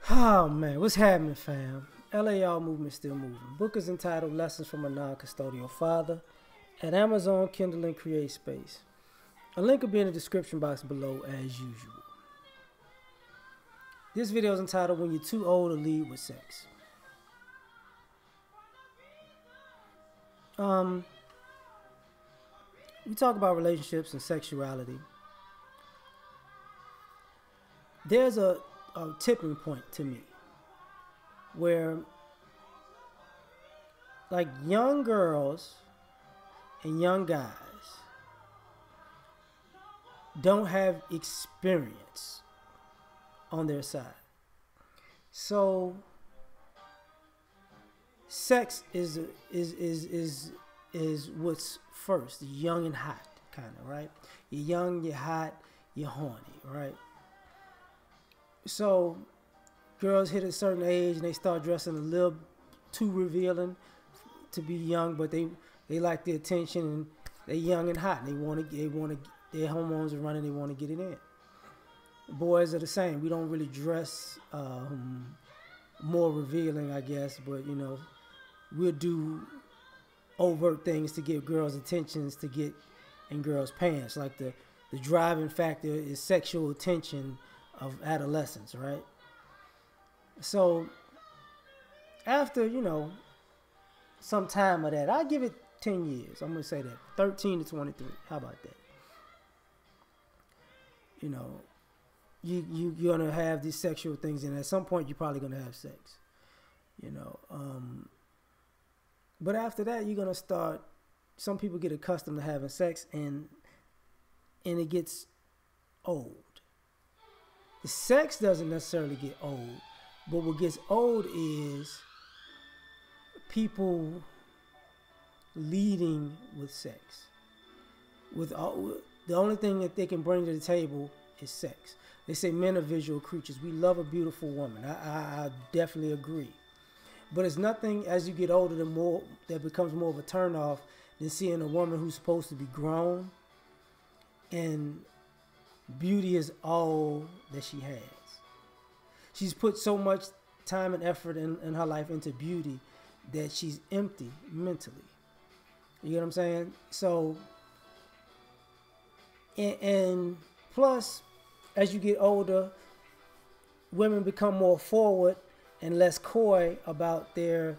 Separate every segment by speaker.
Speaker 1: Oh man, what's happening, fam? L.A.R movement still moving. Book is entitled Lessons from a Non-Custodial Father at Amazon, Kindle, and Create Space. A link will be in the description box below as usual. This video is entitled When You're Too Old to Lead with Sex. We talk about relationships and sexuality. There's a tipping point to me where like young girls and young guys don't have experience on their side. So sex is what's first, young and hot, kind of, right? You're young, you're hot, you're horny, right? So girls hit a certain age and they start dressing a little too revealing to be young, but they like the attention and they're young and hot. And they want to their hormones are running. They want to get it in. Boys are the same. We don't really dress more revealing, I guess, but you know, we'll do overt things to get girls' attentions, to get in girls' pants. Like the driving factor is sexual attention of adolescence, right? So after, you know, some time of that, I give it 10 years. I'm going to say that. 13 to 23. How about that? You know, you're going to have these sexual things, and at some point you're probably going to have sex. You know, but after that, you're going to start, some people get accustomed to having sex, and it gets old. The sex doesn't necessarily get old, but what gets old is people leading with sex. The only thing that they can bring to the table is sex. They say men are visual creatures. We love a beautiful woman. I definitely agree. But it's nothing as you get older that becomes more of a turnoff than seeing a woman who's supposed to be grown and beauty is all that she has. She's put so much time and effort in her life into beauty that she's empty mentally. You get what I'm saying? So, and plus, as you get older, women become more forward and less coy about their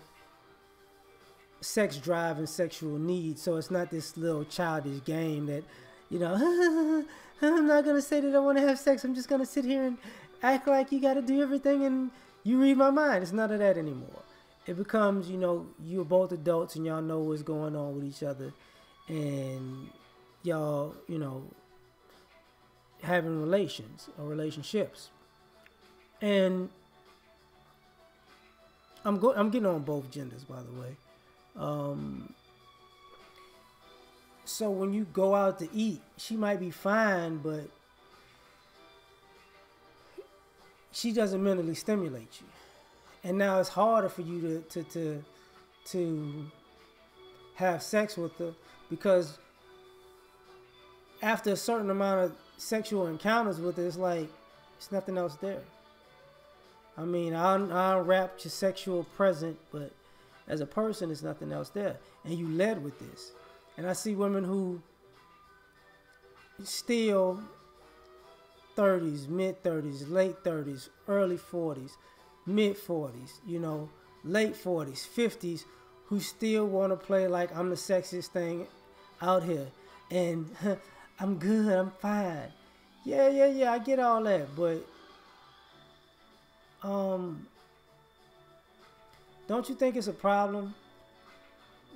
Speaker 1: sex drive and sexual needs. So it's not this little childish game that, you know, I'm not going to say that I want to have sex. I'm just going to sit here and act like you got to do everything and you read my mind. It's none of that anymore. It becomes, you know, you're both adults and y'all know what's going on with each other. And y'all, you know, having relations or relationships. And I'm getting on both genders, by the way. So when you go out to eat, she might be fine, but she doesn't mentally stimulate you. And now it's harder for you to have sex with her because after a certain amount of sexual encounters with her, it's like it's nothing else there. I mean, I'll wrap your sexual present, but as a person, there's nothing else there. And you led with this. And I see women who still 30s, mid-30s, late 30s, early 40s, mid-40s, you know, late 40s, 50s, who still want to play like I'm the sexiest thing out here. And I'm good, I'm fine. Yeah, I get all that. But don't you think it's a problem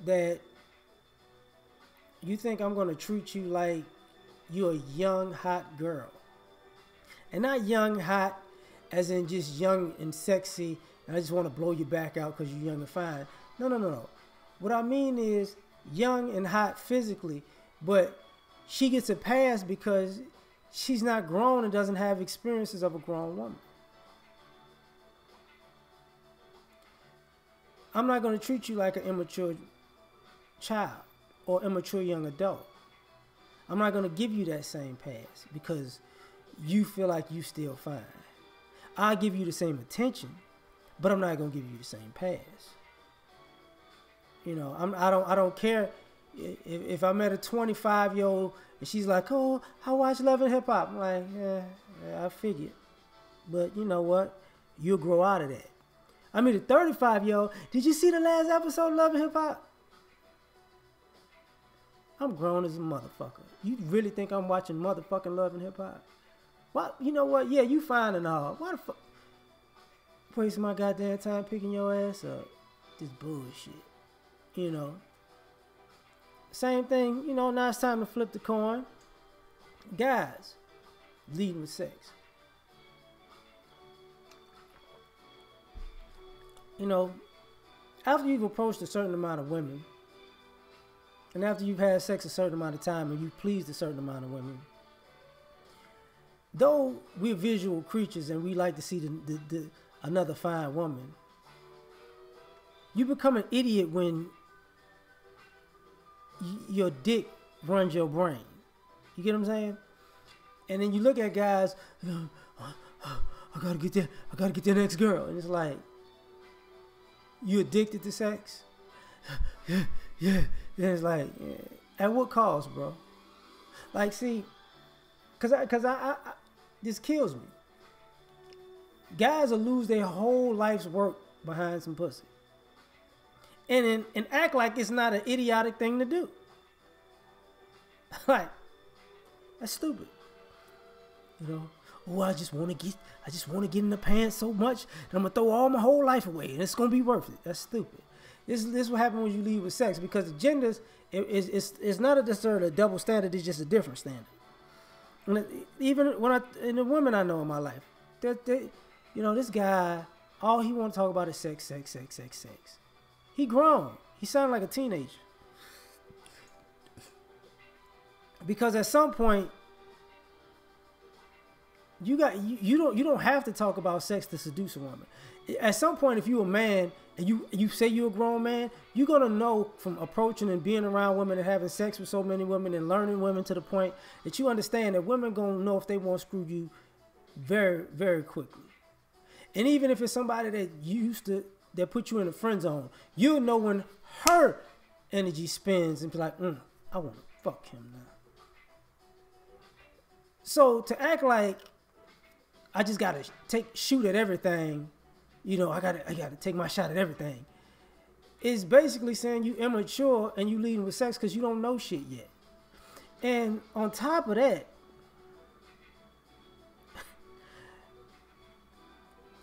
Speaker 1: that you think I'm going to treat you like you're a young, hot girl? And not young, hot, as in just young and sexy, and I just want to blow your back out because you're young and fine. No. What I mean is young and hot physically, but she gets a pass because she's not grown and doesn't have experiences of a grown woman. I'm not going to treat you like an immature child or immature young adult. I'm not going to give you that same pass because you feel like you still fine. I'll give you the same attention, but I'm not gonna give you the same pass. You know, I don't care if I met a 25-year-old and she's like, oh, I watch Love and Hip Hop. I'm like, yeah, I figured. But you know what? You'll grow out of that. I mean, the 35-year-old, did you see the last episode of Love and Hip Hop? I'm grown as a motherfucker. You really think I'm watching motherfucking Love and Hip Hop? What? You know what? Yeah, you fine and all. Why the fuck? Wasting my goddamn time picking your ass up. This bullshit. You know. Same thing, you know, now it's time to flip the coin. Guys, leading with sex. You know, after you've approached a certain amount of women, and after you've had sex a certain amount of time and you've pleased a certain amount of women, though we're visual creatures and we like to see another fine woman, you become an idiot when your dick runs your brain. You get what I'm saying? And then you look at guys, I gotta get that next girl. And it's like, you addicted to sex? Yeah. And it's like, yeah. At what cost, bro? Like, see, cause I this kills me. Guys will lose their whole life's work behind some pussy. And act like it's not an idiotic thing to do. Like, that's stupid. You know, oh, I just want to get in the pants so much that I'm gonna throw all my whole life away, and it's gonna be worth it. That's stupid. This is what happens when you lead with sex, because the genders it's not necessarily a double standard. It's just a different standard. And even in the women I know in my life, they you know, this guy, all he want to talk about is sex. He grown. He sounded like a teenager. Because at some point, you don't have to talk about sex to seduce a woman. At some point, if you're a man and you say you're a grown man, you're gonna know from approaching and being around women and having sex with so many women and learning women to the point that you understand that women gonna know if they want to screw you very, very quickly. And even if it's somebody that put you in a friend zone, you'll know when her energy spins and be like, I want to fuck him now. So to act like I just gotta shoot at everything, you know, I gotta take my shot at everything, is basically saying you immature and you leading with sex because you don't know shit yet. And on top of that,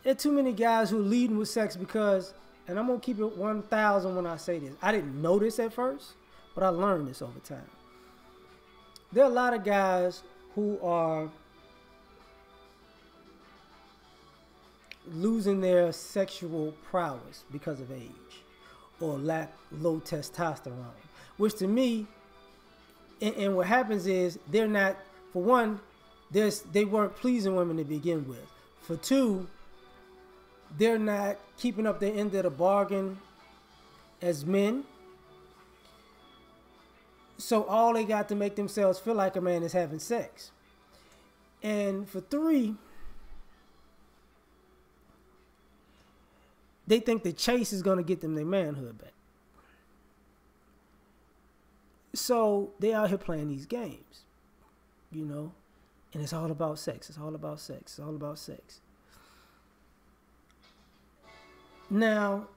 Speaker 1: there are too many guys who are leading with sex because, and I'm gonna keep it 1,000 when I say this, I didn't know this at first, but I learned this over time. There are a lot of guys who are losing their sexual prowess because of age or low testosterone, which to me, and what happens is they're not, for one, they weren't pleasing women to begin with. For two, they're not keeping up their end of the bargain as men. So all they got to make themselves feel like a man is having sex. And for three, they think the chase is going to get them their manhood back. So they out here playing these games, you know, and it's all about sex. It's all about sex. It's all about sex. Now,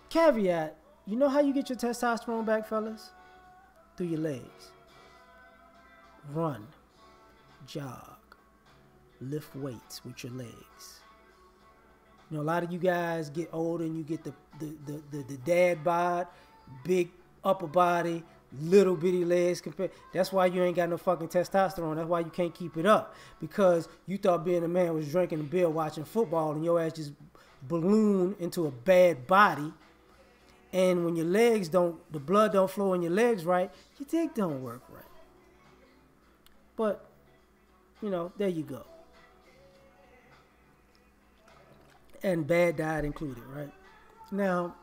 Speaker 1: caveat, you know how you get your testosterone back, fellas? Through your legs. Run, jog, lift weights with your legs. You know, a lot of you guys get older and you get the dad bod, big upper body, little bitty legs compared. That's why you ain't got no fucking testosterone. That's why you can't keep it up, because you thought being a man was drinking a beer, watching football, and your ass just balloon into a bad body. And when your legs the blood don't flow in your legs right, your dick don't work right. But, you know, there you go. And bad diet included, right? Now,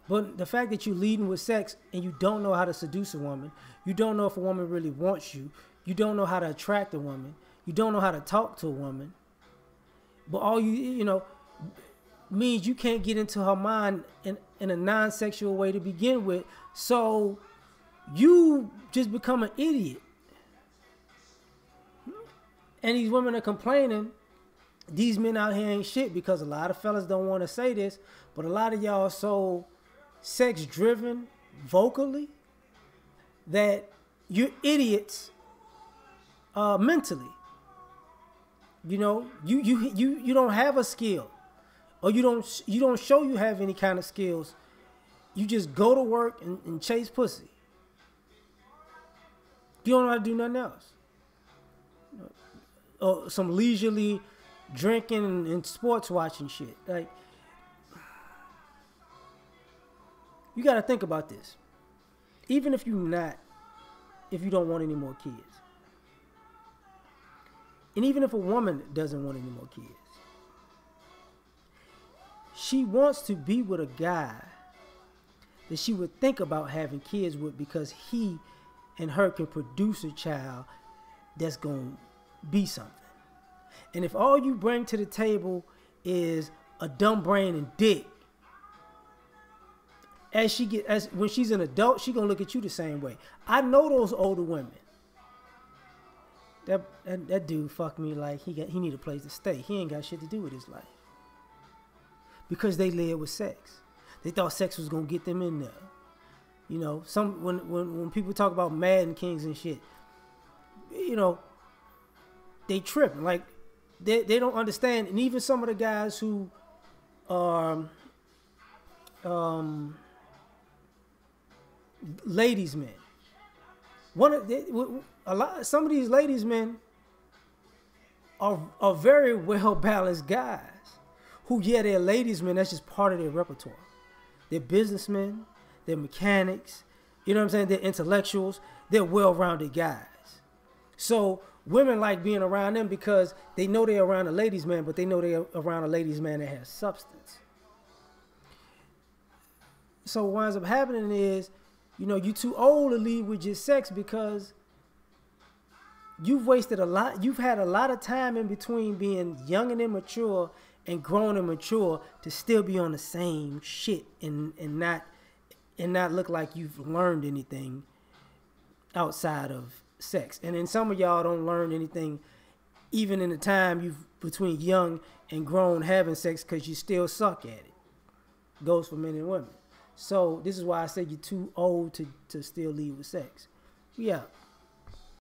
Speaker 1: but the fact that you're leading with sex and you don't know how to seduce a woman, you don't know if a woman really wants you, you don't know how to attract a woman, you don't know how to talk to a woman, But all you know means you can't get into her mind in a non-sexual way to begin with. So you just become an idiot. And these women are complaining these men out here ain't shit, because a lot of fellas don't want to say this, but a lot of y'all are so sex driven vocally that you're idiots mentally. You know, you don't have a skill, or you don't show you have any kind of skills. You just go to work and chase pussy. You don't know how to do nothing else. Or some leisurely drinking and sports watching shit. Like, you got to think about this. Even if if you don't want any more kids, and even if a woman doesn't want any more kids, she wants to be with a guy that she would think about having kids with, because he and her can produce a child that's going to be something. And if all you bring to the table is a dumb brain and dick, when she's an adult, she gonna look at you the same way. I know those older women. That dude fucked me like he need a place to stay. He ain't got shit to do with his life, because they led with sex. They thought sex was gonna get them in there. You know, when people talk about Madden Kings and shit, you know, they tripping. Like, they don't understand. And even some of the guys who are ladies men, some of these ladies men are very well balanced guys who, yeah, they're ladies men. That's just part of their repertoire. They're businessmen. They're mechanics. You know what I'm saying? They're intellectuals. They're well-rounded guys. So women like being around them because they know they're around a ladies man, but they know they're around a ladies man that has substance. So what winds up happening is, you know, you're too old to leave with just sex, because you've wasted a lot. You've had a lot of time in between being young and immature and grown and mature to still be on the same shit and not look like you've learned anything outside of sex. And then some of y'all don't learn anything even in the time you've between young and grown having sex, because you still suck at it. Goes for men and women. So this is why I said you're too old to still leave with sex. Yeah.